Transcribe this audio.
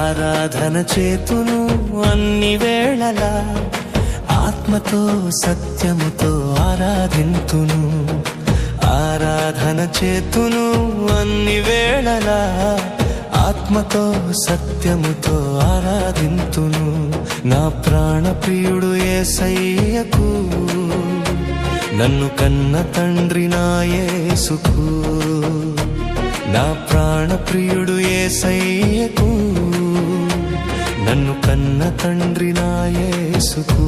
ఆరాధన చేతును అన్ని వేళలా, ఆత్మతో సత్యముతో ఆరాధింతును. ఆరాధన చేతును అన్ని వేళలా, ఆత్మతో సత్యముతో ఆరాధింతును. నా ప్రాణ ప్రియుడు యేసయ్యకు, నన్ను కన్న తండ్రి నా యేసుకు. నా ప్రాణ ప్రియుడు యేసయ్యకు, నన్ను కన్న తండ్రి నా యేసుకు.